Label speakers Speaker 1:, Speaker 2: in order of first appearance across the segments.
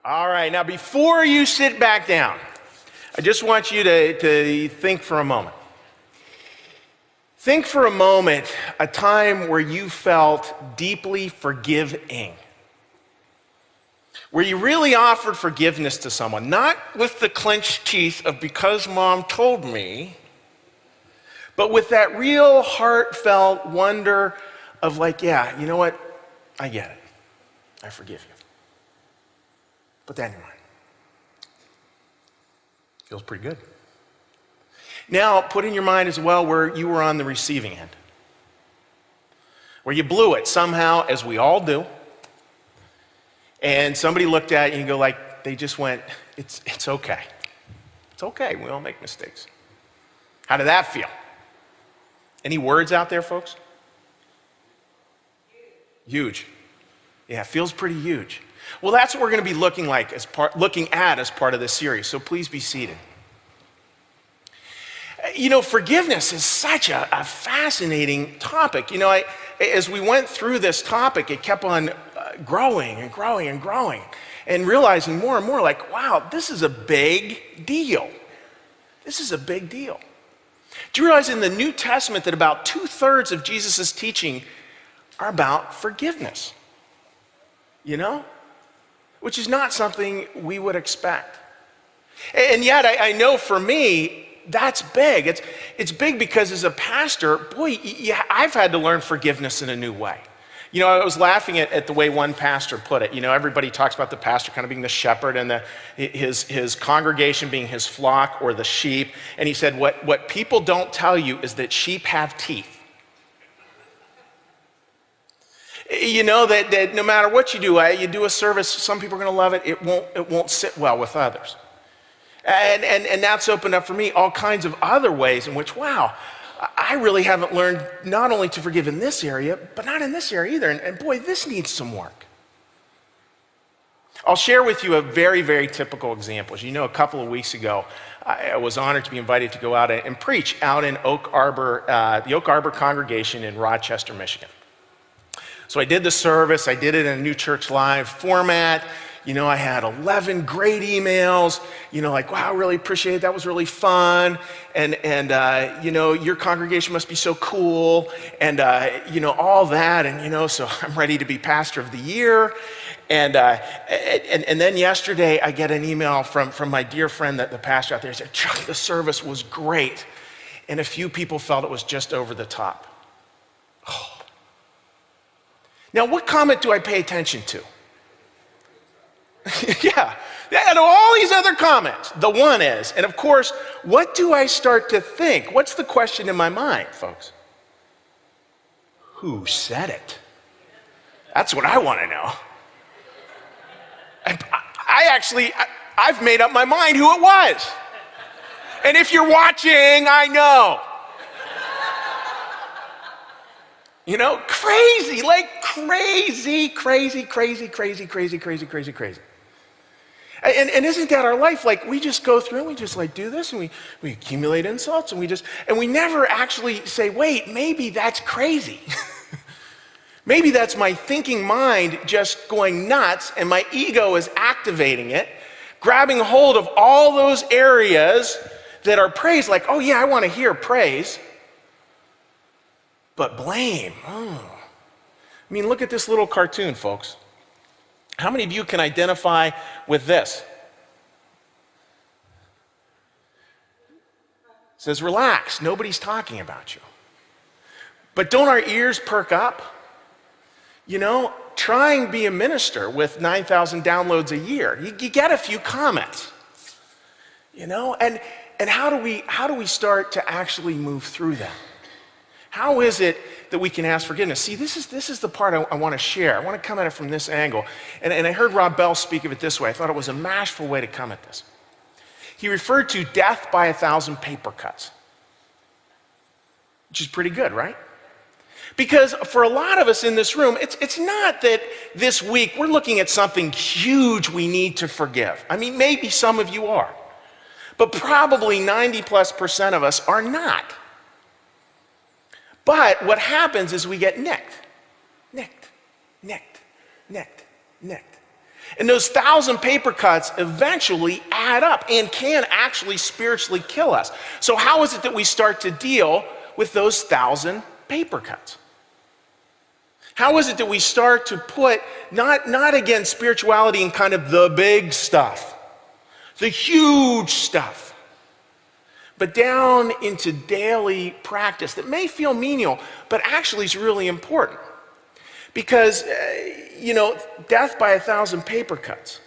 Speaker 1: All right, now before you sit back down, I just want you to think for a moment. Think for a moment a time where you felt deeply forgiving, where you really offered forgiveness to someone, not with the clenched teeth of because mom told me, but with that real heartfelt wonder of like, yeah, you know what? I get it. I forgive you. Put that in your mind. Feels pretty good. Now, put in your mind as well where you were on the receiving end, where you blew it somehow, as we all do, and somebody looked at you and go like, they just went, it's okay. It's okay, we all make mistakes. How did that feel? Any words out there, folks? Huge. Yeah, it feels pretty huge. Well, that's what we're going to be looking at as part of this series, so please be seated. You know, forgiveness is such a fascinating topic. You know, as we went through this topic, it kept on growing and growing and growing, and realizing more and more like, wow, this is a big deal. This is a big deal. Do you realize in the New Testament that about 2/3 of Jesus' teaching are about forgiveness? You know? Which is not something we would expect. And yet, I know for me, that's big. It's big because as a pastor, boy, I've had to learn forgiveness in a new way. You know, I was laughing at the way one pastor put it. You know, everybody talks about the pastor kind of being the shepherd and his congregation being his flock or the sheep. And he said, what people don't tell you is that sheep have teeth. You know, that no matter what you do a service, some people are going to love it, it won't sit well with others. And that's opened up for me all kinds of other ways in which, wow, I really haven't learned not only to forgive in this area, but not in this area either. And boy, this needs some work. I'll share with you a very, very typical example. As you know, a couple of weeks ago, I was honored to be invited to go out and preach out in Oak Arbor, the Oak Arbor congregation in Rochester, Michigan. So I did the service, I did it in a New Church Live format. You know, I had 11 great emails, you know, like, wow, I really appreciate it, that was really fun, and you know, your congregation must be so cool, and you know, all that, and you know, so I'm ready to be pastor of the year, and then yesterday I get an email from my dear friend, the pastor out there, he said, Chuck, the service was great, and a few people felt it was just over the top. Oh. Now, what comment do I pay attention to? Yeah, out of all these other comments, the one is, and of course, what do I start to think? What's the question in my mind, folks? Who said it? That's what I want to know. I've made up my mind who it was. And if you're watching, I know. You know, crazy, like crazy. And isn't that our life? Like, we just go through and we just like do this and we accumulate insults and we never actually say, wait, maybe that's crazy. Maybe that's my thinking mind just going nuts and my ego is activating it, grabbing hold of all those areas that are praise, like, oh yeah, I want to hear praise. But blame, I mean, look at this little cartoon, folks. How many of you can identify with this? It says, relax, nobody's talking about you. But don't our ears perk up? You know, try and be a minister with 9,000 downloads a year. You get a few comments, you know? And how do we start to actually move through that? How is it that we can ask forgiveness? See, this is the part I want to share. I want to come at it from this angle. And I heard Rob Bell speak of it this way. I thought it was a masterful way to come at this. He referred to death by 1,000 paper cuts, which is pretty good, right? Because for a lot of us in this room, it's not that this week we're looking at something huge we need to forgive. I mean, maybe some of you are, but probably 90+% of us are not. But what happens is we get nicked. And those 1,000 paper cuts eventually add up and can actually spiritually kill us. So how is it that we start to deal with those 1,000 paper cuts? How is it that we start to put, not again, spirituality in kind of the big stuff, the huge stuff, but down into daily practice that may feel menial, but actually is really important? Because, death by 1,000 paper cuts.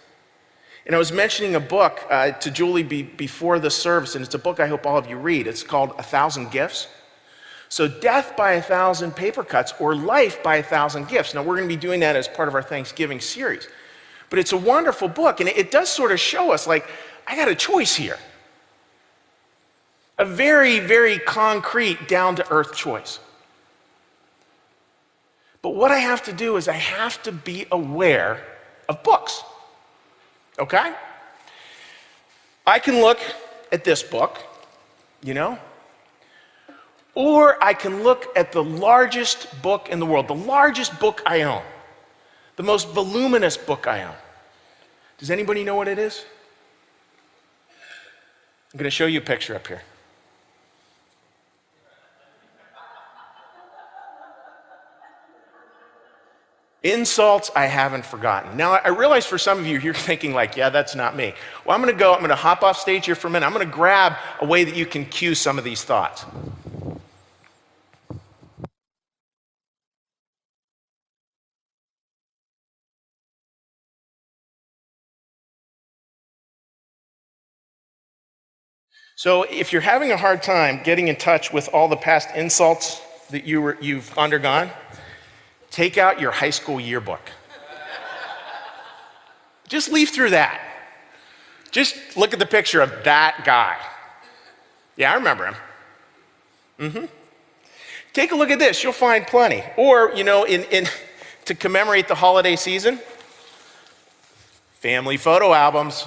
Speaker 1: And I was mentioning a book to Julie before the service, and it's a book I hope all of you read. It's called 1,000 Gifts. So death by 1,000 paper cuts, or life by 1,000 gifts. Now, we're going to be doing that as part of our Thanksgiving series. But it's a wonderful book, and it does sort of show us, like, I got a choice here. A very, very concrete, down-to-earth choice. But what I have to do is I have to be aware of books, okay? I can look at this book, or I can look at the largest book in the world, the largest book I own, the most voluminous book I own. Does anybody know what it is? I'm going to show you a picture up here. Insults I haven't forgotten. Now, I realize for some of you, you're thinking like, yeah, that's not me. Well, I'm going to hop off stage here for a minute. I'm going to grab a way that you can cue some of these thoughts. So if you're having a hard time getting in touch with all the past insults that you've undergone, take out your high school yearbook. Just leaf through that. Just look at the picture of that guy. Yeah, I remember him. Take a look at this. You'll find plenty. Or, to commemorate the holiday season, family photo albums.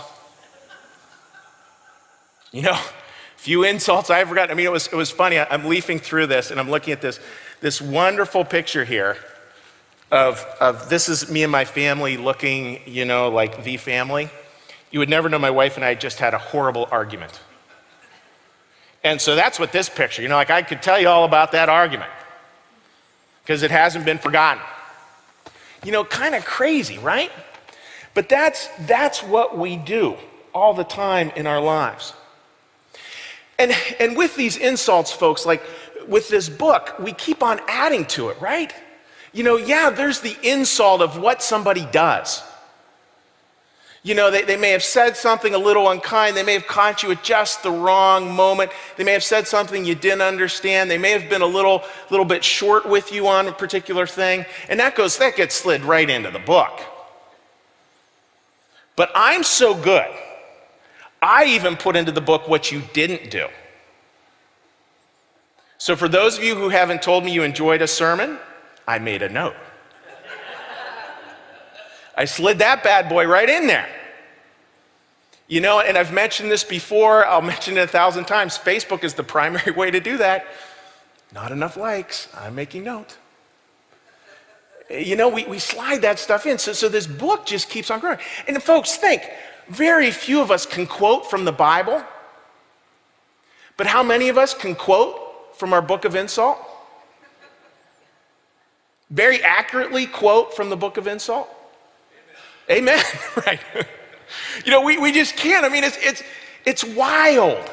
Speaker 1: Few insults I forgot. It was funny. I'm leafing through this and I'm looking at this wonderful picture here of this is me and my family looking, like the family. You would never know my wife and I just had a horrible argument. And so that's what this picture, I could tell you all about that argument because it hasn't been forgotten. Kind of crazy, right? But that's what we do all the time in our lives. And with these insults, folks, like with this book, we keep on adding to it, right? There's the insult of what somebody does. They may have said something a little unkind. They may have caught you at just the wrong moment. They may have said something you didn't understand. They may have been a little bit short with you on a particular thing. And that gets slid right into the book. But I'm so good. I even put into the book what you didn't do. So for those of you who haven't told me you enjoyed a sermon, I made a note. I slid that bad boy right in there. And I've mentioned this before, I'll mention it 1,000 times. Facebook is the primary way to do that. Not enough likes, I'm making note. We slide that stuff in. So this book just keeps on growing. And folks, think, very few of us can quote from the Bible, but how many of us can quote from our book of insult? Very accurately quote from the book of insult? Amen. Right. We just can't. It's wild.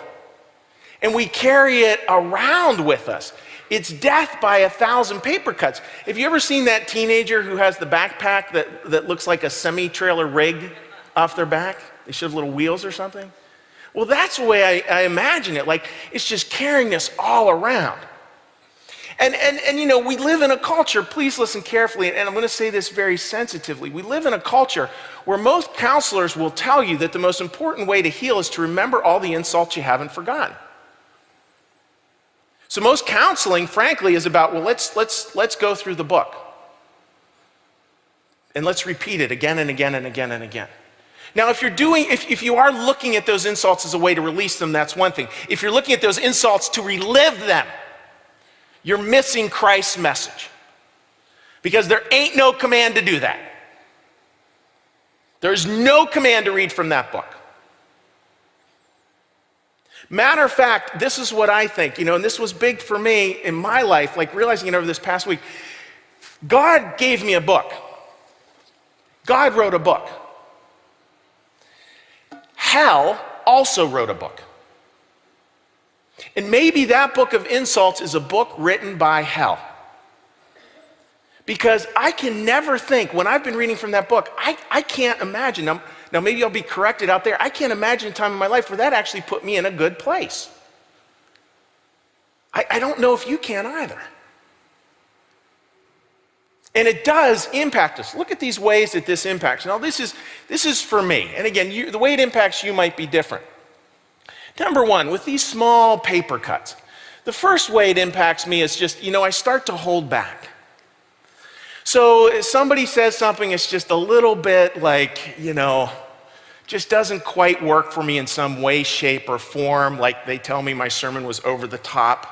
Speaker 1: And we carry it around with us. It's death by 1,000 paper cuts. Have you ever seen that teenager who has the backpack that looks like a semi-trailer rig off their back? They should have little wheels or something. Well, that's the way I imagine it. Like, it's just carrying us all around. And we live in a culture, please listen carefully, and I'm going to say this very sensitively. We live in a culture where most counselors will tell you that the most important way to heal is to remember all the insults you haven't forgotten. So most counseling, frankly, is about, well, let's go through the book. And let's repeat it again and again and again and again. Now, if you are looking at those insults as a way to release them, that's one thing. If you're looking at those insults to relive them, you're missing Christ's message. Because there ain't no command to do that. There's no command to read from that book. Matter of fact, this is what I think, and this was big for me in my life, like realizing it over this past week. God gave me a book. God wrote a book. Hell also wrote a book. And maybe that book of insults is a book written by hell. Because I can never think, when I've been reading from that book, I can't imagine. Now maybe I'll be corrected out there. I can't imagine a time in my life where that actually put me in a good place. I don't know if you can either. And it does impact us. Look at these ways that this impacts. Now this is for me. And again, the way it impacts you might be different. Number one, with these small paper cuts, the first way it impacts me is just, I start to hold back. So if somebody says something, it's just a little bit like, just doesn't quite work for me in some way, shape, or form, like they tell me my sermon was over the top.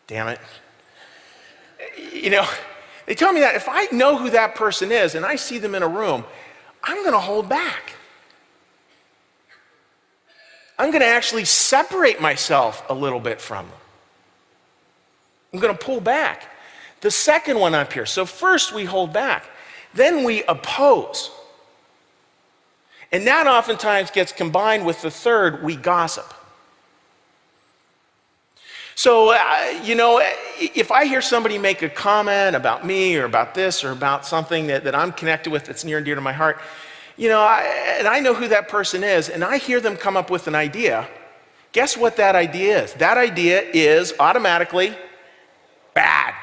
Speaker 1: Damn it. They tell me that if I know who that person is and I see them in a room, I'm going to hold back. I'm going to actually separate myself a little bit from them. I'm going to pull back. The second one up here. So first we hold back. Then we oppose. And that oftentimes gets combined with the third, we gossip. So, if I hear somebody make a comment about me or about this or about something that I'm connected with that's near and dear to my heart, and I know who that person is, and I hear them come up with an idea, guess what that idea is? That idea is automatically bad,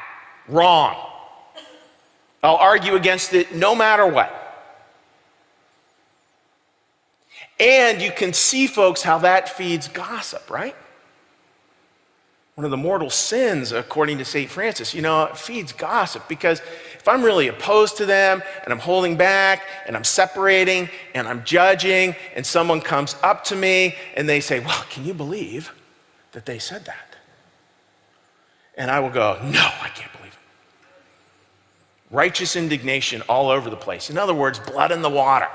Speaker 1: wrong. I'll argue against it no matter what. And you can see, folks, how that feeds gossip, right? One of the mortal sins, according to St. Francis, it feeds gossip, because if I'm really opposed to them and I'm holding back and I'm separating and I'm judging and someone comes up to me and they say, well, can you believe that they said that? And I will go, no, I can't believe it. Righteous indignation all over the place. In other words, blood in the water.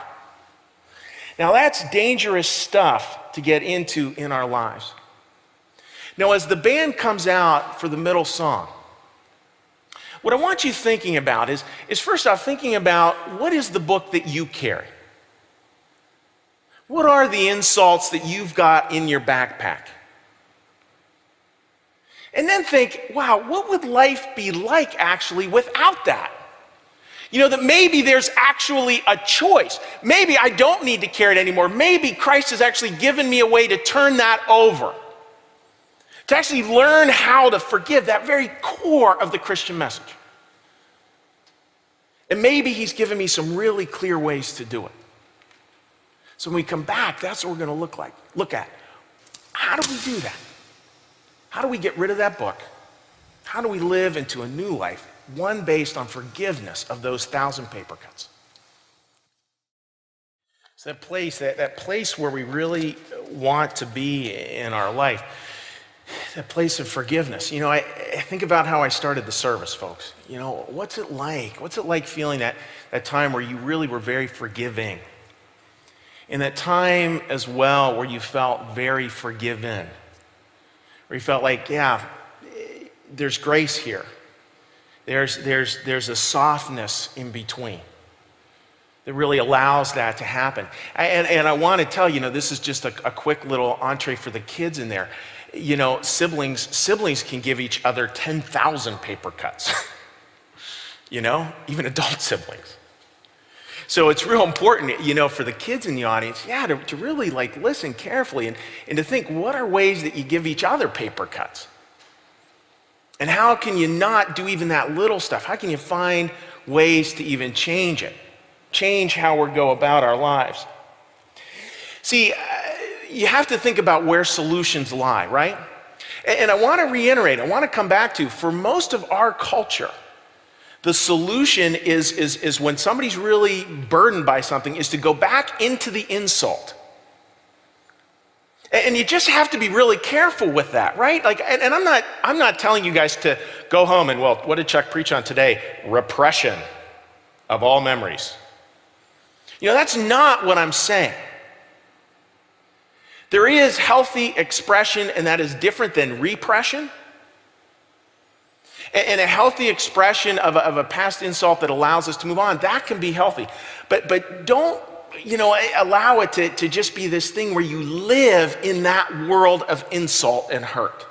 Speaker 1: Now that's dangerous stuff to get into in our lives. Now, as the band comes out for the middle song, what I want you thinking about is first off thinking about, what is the book that you carry? What are the insults that you've got in your backpack? And then think, wow, what would life be like actually without that? That maybe there's actually a choice. Maybe I don't need to carry it anymore. Maybe Christ has actually given me a way to turn that over. To actually learn how to forgive, that very core of the Christian message. And maybe he's given me some really clear ways to do it. So when we come back, that's what we're going to look at. How do we do that? How do we get rid of that book? How do we live into a new life, one based on forgiveness of those 1,000 paper cuts? It's that place where we really want to be in our life. That place of forgiveness. I think about how I started the service, folks. What's it like? What's it like feeling that time where you really were very forgiving? And that time as well where you felt very forgiven. Where you felt like, yeah, there's grace here. There's a softness in between that really allows that to happen. And I want to tell you, this is just a quick little entree for the kids in there. Siblings can give each other 10,000 paper cuts. Even adult siblings. So it's real important, for the kids in the audience, to really listen carefully and to think, what are ways that you give each other paper cuts? And how can you not do even that little stuff? How can you find ways to even change it? Change how we go about our lives. See, you have to think about where solutions lie, right? And I want to reiterate, I want to come back to, for most of our culture, the solution is when somebody's really burdened by something, is to go back into the insult. And you just have to be really careful with that, right? And I'm not telling you guys to go home and, what did Chuck preach on today? Repression of all memories. That's not what I'm saying. There is healthy expression, and that is different than repression. And a healthy expression of a past insult that allows us to move on, that can be healthy. But don't, allow it to just be this thing where you live in that world of insult and hurt.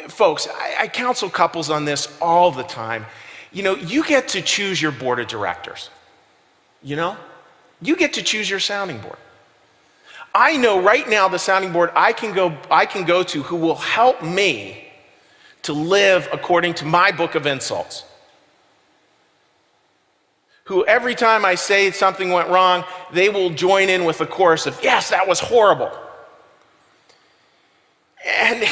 Speaker 1: Folks, I counsel couples on this all the time. You get to choose your board of directors. You get to choose your sounding board. I know right now the sounding board I can go to who will help me to live according to my book of insults. Who every time I say something went wrong, they will join in with a chorus of, yes, that was horrible. And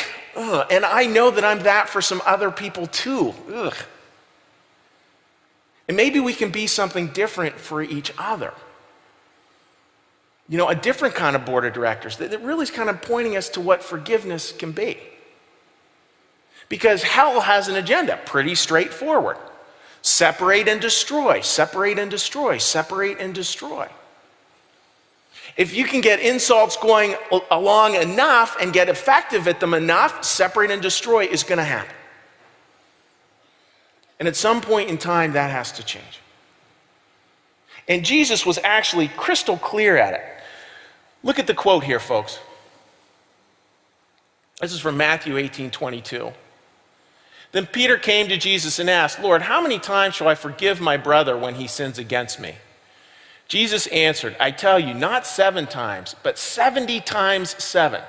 Speaker 1: I know that I'm that for some other people too. Ugh. And maybe we can be something different for each other. A different kind of board of directors that really is kind of pointing us to what forgiveness can be. Because hell has an agenda, pretty straightforward. Separate and destroy, separate and destroy, separate and destroy. If you can get insults going along enough and get effective at them enough, separate and destroy is going to happen. And at some point in time, that has to change. And Jesus was actually crystal clear at it. Look at the quote here, folks. This is from Matthew 18:22. Then Peter came to Jesus and asked, Lord, how many times shall I forgive my brother when he sins against me? Jesus answered, I tell you, not 7 times, but 70 times 7.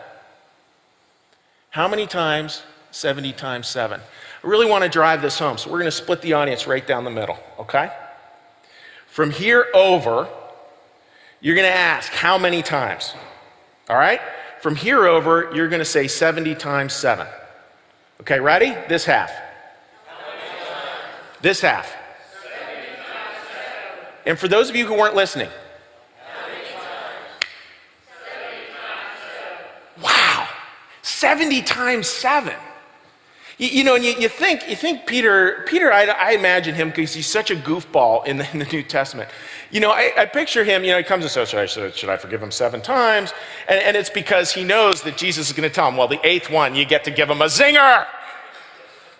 Speaker 1: How many times? 70 times 7. I really want to drive this home, so we're going to split the audience right down the middle, okay? From here over, you're going to ask how many times, all right? From here over, you're going to say 70 times 7. Okay, ready? This half. This half. And for those of you who weren't listening, wow, 70 times 7. And you think Peter, I imagine him because he's such a goofball in the New Testament. I picture him, he comes and says, should I forgive him 7 times? And it's because he knows that Jesus is going to tell him, well, the 8th one, you get to give him a zinger.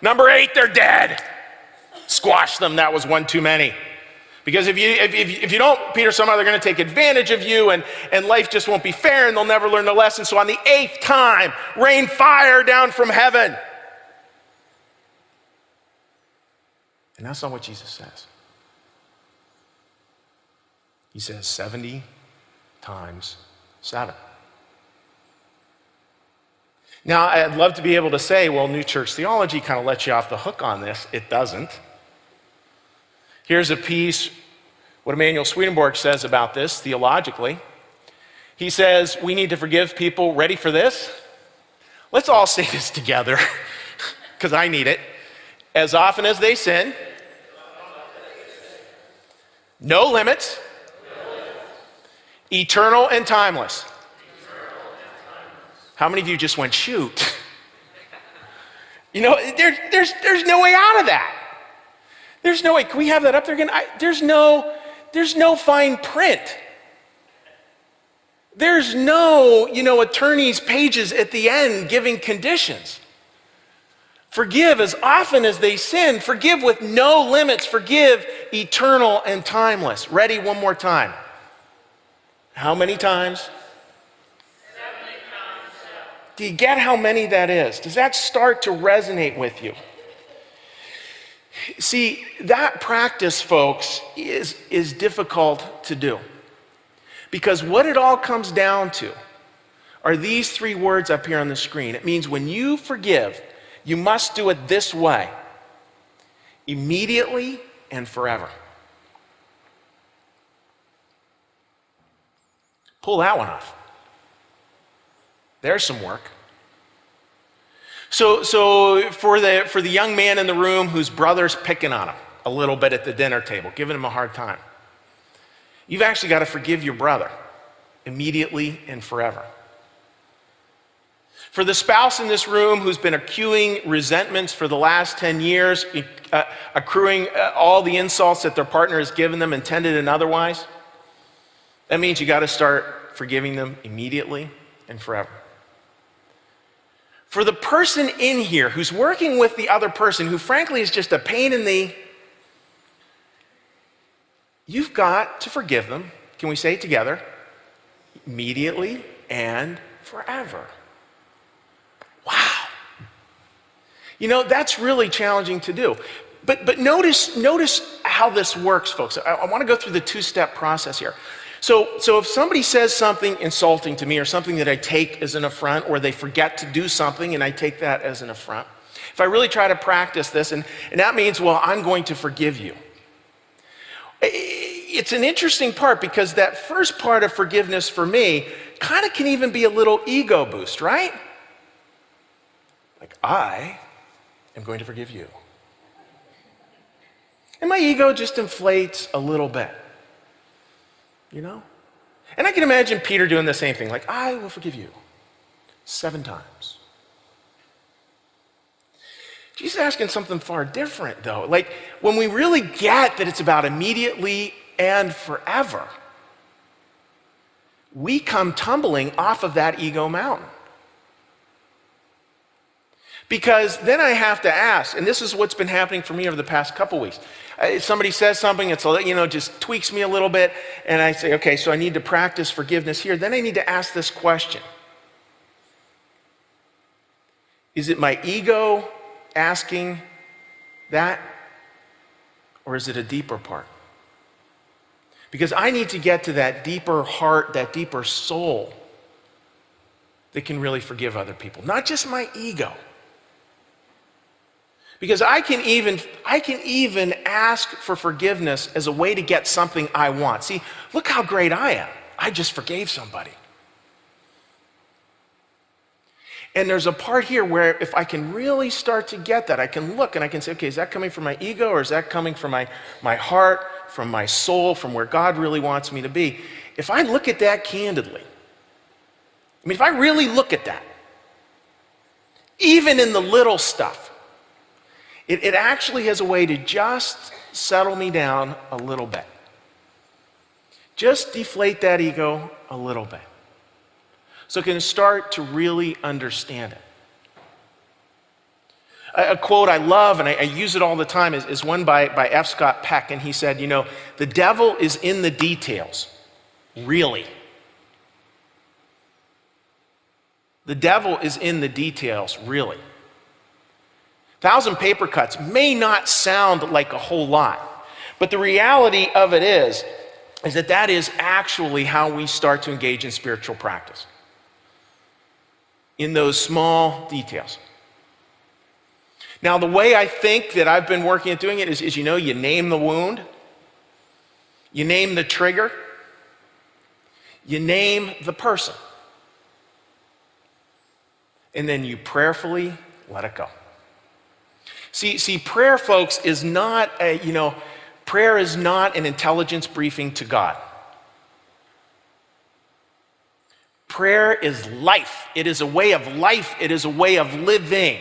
Speaker 1: Number 8, they're dead. Squash them, that was one too many. Because if you don't, Peter, somehow they're going to take advantage of you and life just won't be fair and they'll never learn the lesson. So on the 8th time, rain fire down from heaven. And that's not what Jesus says. He says 70 times 7. Now, I'd love to be able to say, well, New Church theology kind of lets you off the hook on this. It doesn't. Here's a piece, what Emanuel Swedenborg says about this theologically. He says, we need to forgive people. Ready for this? Let's all say this together, because I need it. As often as they sin, no limits, eternal and timeless. How many of you just went, shoot? There's no way out of that. There's no way. Can we have that up there again? There's no fine print. There's no, attorney's pages at the end giving conditions. Forgive as often as they sin. Forgive with no limits. Forgive eternal and timeless. Ready? One more time. How many times?
Speaker 2: 70 times 7.
Speaker 1: Do you get how many that is? Does that start to resonate with you? See, that practice, folks, is difficult to do. Because what it all comes down to are these 3 words up here on the screen. It means when you forgive, you must do it this way, immediately and forever. Pull that one off. There's some work. So for the young man in the room whose brother's picking on him a little bit at the dinner table, giving him a hard time, you've actually got to forgive your brother immediately and forever. For the spouse in this room who's been accruing resentments for the last 10 years, accruing all the insults that their partner has given them, intended and otherwise, that means you got to start forgiving them immediately and forever. For the person in here who's working with the other person, who frankly is just a pain in the, you've got to forgive them. Can we say it together? Immediately and forever. Wow. You know, that's really challenging to do. But notice how this works, folks. I want to go through the two-step process here. So if somebody says something insulting to me, or something that I take as an affront, or they forget to do something and I take that as an affront, if I really try to practice this, and that means, well, I'm going to forgive you. It's an interesting part, because that first part of forgiveness for me kind of can even be a little ego boost, right? Like, I am going to forgive you. And my ego just inflates a little bit, you know? And I can imagine Peter doing the same thing, like, I will forgive you 7 times. Jesus is asking something far different, though. Like, when we really get that it's about immediately and forever, we come tumbling off of that ego mountain. Because then I have to ask, and this is what's been happening for me over the past couple weeks. Somebody says something, it's, just tweaks me a little bit, and I say, okay, so I need to practice forgiveness here. Then I need to ask this question. Is it my ego asking that, or is it a deeper part? Because I need to get to that deeper heart, that deeper soul that can really forgive other people, not just my ego. Because I can even ask for forgiveness as a way to get something I want. See, look how great I am. I just forgave somebody. And there's a part here where if I can really start to get that, I can look and I can say, okay, is that coming from my ego, or is that coming from my heart, from my soul, from where God really wants me to be? If I look at that candidly, if I really look at that, even in the little stuff, it actually has a way to just settle me down a little bit. Just deflate that ego a little bit, so I can start to really understand it. A quote I love, and I use it all the time, is one by F. Scott Peck, and he said, the devil is in the details, really. The devil is in the details, really. 1,000 paper cuts may not sound like a whole lot, but the reality of it is that is actually how we start to engage in spiritual practice. In those small details. Now, the way I think that I've been working at doing it is you name the wound, you name the trigger, you name the person, and then you prayerfully let it go. See, prayer, folks, is not prayer is not an intelligence briefing to God. Prayer is life. It is a way of life. It is a way of living.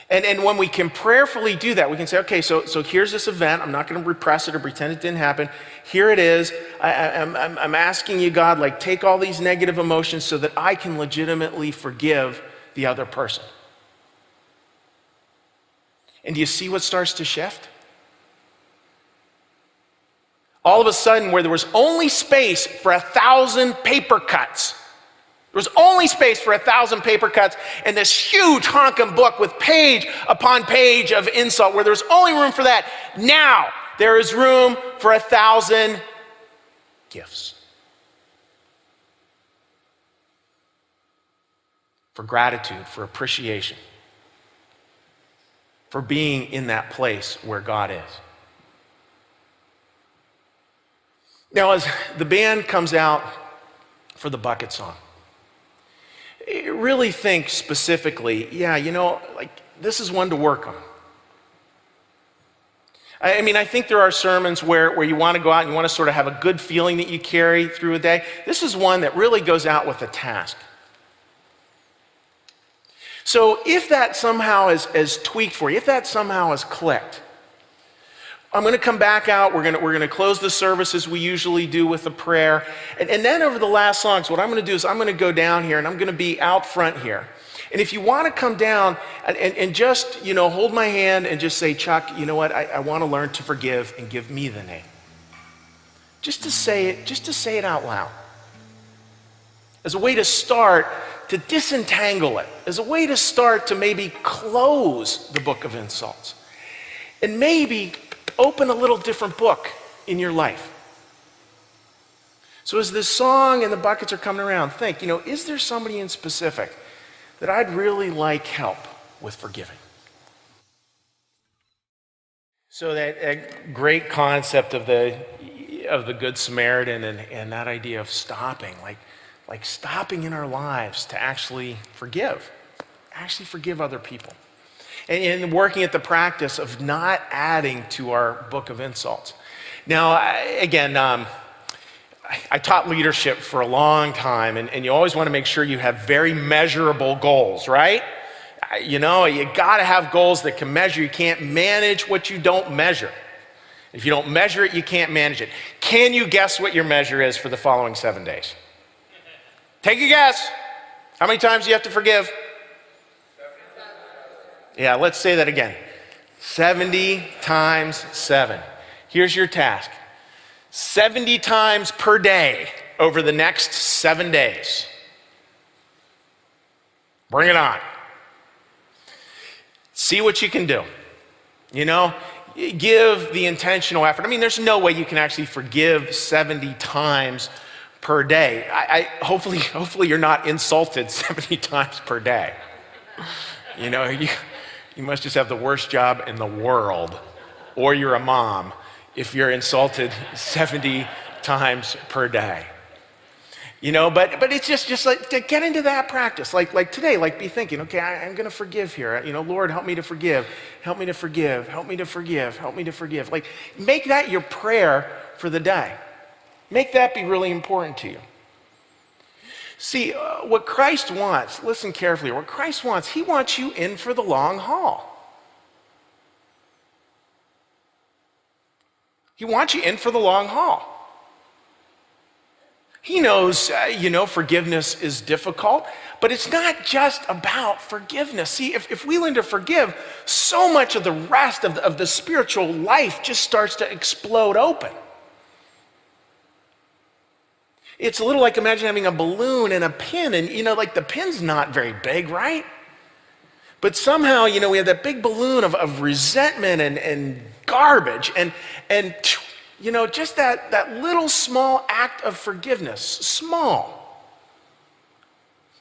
Speaker 1: And when we can prayerfully do that, we can say, okay, so here's this event. I'm not going to repress it or pretend it didn't happen. Here it is. I'm asking you, God, take all these negative emotions so that I can legitimately forgive the other person. And do you see what starts to shift? All of a sudden, where there was only space for 1,000 paper cuts, there was only space for 1,000 paper cuts and this huge honking book with page upon page of insult, where there was only room for that. Now there is room for 1,000 gifts. For gratitude, for appreciation, for being in that place where God is. Now, as the band comes out for the bucket song, really think specifically, this is one to work on. I think there are sermons where you want to go out and you want to sort of have a good feeling that you carry through a day. This is one that really goes out with a task. So if that somehow is tweaked for you, if that somehow has clicked, I'm going to come back out. We're going to close the service as we usually do with a prayer. And then over the last songs, what I'm going to do is I'm going to go down here and I'm going to be out front here. And if you want to come down and just, hold my hand and just say, Chuck, you know what? I want to learn to forgive and give me the name. Just to say it out loud. As a way to start to disentangle it. As a way to start to maybe close the book of insults. And maybe open a little different book in your life. So as this song and the buckets are coming around, think, is there somebody in specific that I'd really like help with forgiving? So that great concept of the Good Samaritan and that idea of stopping, like stopping in our lives to actually forgive other people. And working at the practice of not adding to our book of insults. Now, I taught leadership for a long time, and you always want to make sure you have very measurable goals, right? You got to have goals that can measure. You can't manage what you don't measure. If you don't measure it, you can't manage it. Can you guess what your measure is for the following 7 days? Take a guess. How many times do you have to forgive? Yeah, let's say that again. 70 times 7. Here's your task. 70 times per day over the next 7 days. Bring it on. See what you can do. Give the intentional effort. There's no way you can actually forgive 70 times per day. Hopefully you're not insulted 70 times per day. You must just have the worst job in the world, or you're a mom, if you're insulted 70 times per day. But it's just like to get into that practice, like today, be thinking, okay, I'm going to forgive here. Lord, help me to forgive, help me to forgive, help me to forgive, help me to forgive. Make that your prayer for the day. Make that be really important to you. See, what Christ wants, listen carefully, what Christ wants, he wants you in for the long haul. He wants you in for the long haul. He knows, forgiveness is difficult, but it's not just about forgiveness. See, if we learn to forgive, so much of the rest of the spiritual life just starts to explode open. It's a little like imagine having a balloon and a pin, and the pin's not very big, right? But somehow, we have that big balloon of resentment and garbage, and just that little small act of forgiveness, small,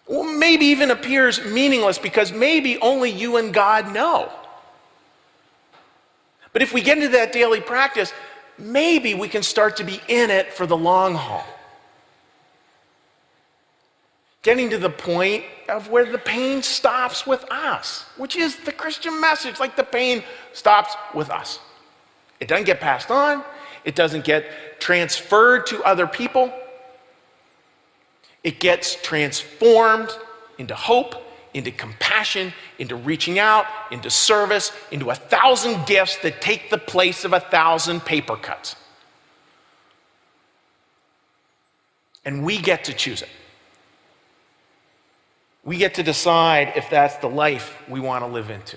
Speaker 1: well, maybe even appears meaningless because maybe only you and God know. But if we get into that daily practice, maybe we can start to be in it for the long haul. Getting to the point of where the pain stops with us, which is the Christian message, the pain stops with us. It doesn't get passed on. It doesn't get transferred to other people. It gets transformed into hope, into compassion, into reaching out, into service, into 1,000 gifts that take the place of 1,000 paper cuts. And we get to choose it. We get to decide if that's the life we want to live into.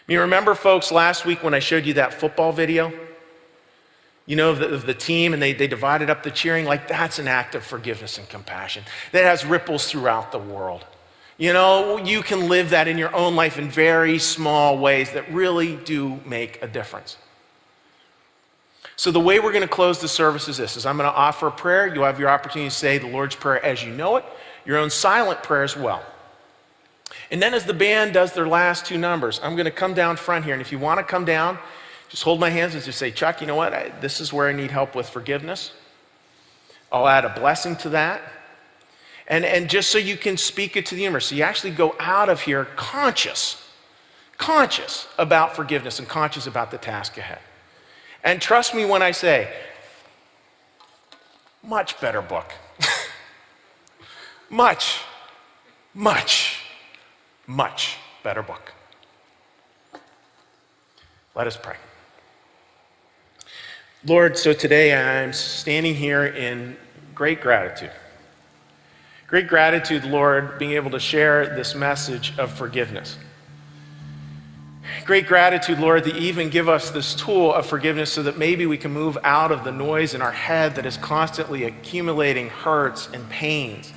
Speaker 1: You remember, folks, last week when I showed you that football video? Of the team, and they divided up the cheering, that's an act of forgiveness and compassion that has ripples throughout the world. You can live that in your own life in very small ways that really do make a difference. So the way we're going to close the service is this, I'm going to offer a prayer. You'll have your opportunity to say the Lord's Prayer as you know it, your own silent prayer as well. And then as the band does their last two numbers, I'm going to come down front here. And if you want to come down, just hold my hands and just say, Chuck, you know what? This is where I need help with forgiveness. I'll add a blessing to that. And just so you can speak it to the universe. So you actually go out of here conscious about forgiveness and conscious about the task ahead. And trust me when I say, much better book. Much much, much better book. Let us pray. Lord, so today I'm standing here in great gratitude. Great gratitude, Lord, being able to share this message of forgiveness. Great gratitude, Lord, that you even give us this tool of forgiveness so that maybe we can move out of the noise in our head that is constantly accumulating hurts and pains.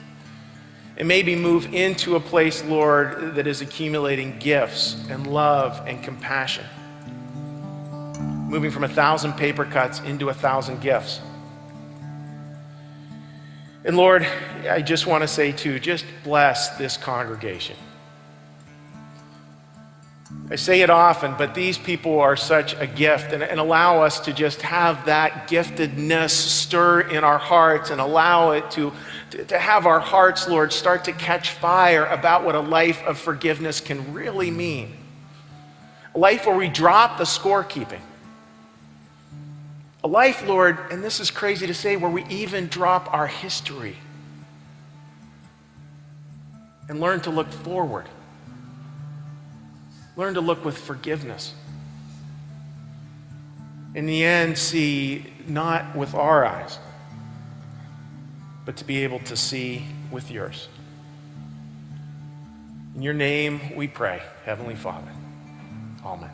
Speaker 1: And maybe move into a place, Lord, that is accumulating gifts and love and compassion. Moving from 1,000 paper cuts into 1,000 gifts. And Lord, I just want to say too, just bless this congregation. I say it often, but these people are such a gift, and allow us to just have that giftedness stir in our hearts and allow it to have our hearts, Lord, start to catch fire about what a life of forgiveness can really mean. A life where we drop the scorekeeping. A life, Lord, and this is crazy to say, where we even drop our history and learn to look forward. Learn to look with forgiveness. In the end, see not with our eyes, but to be able to see with yours. In your name we pray, Heavenly Father. Amen.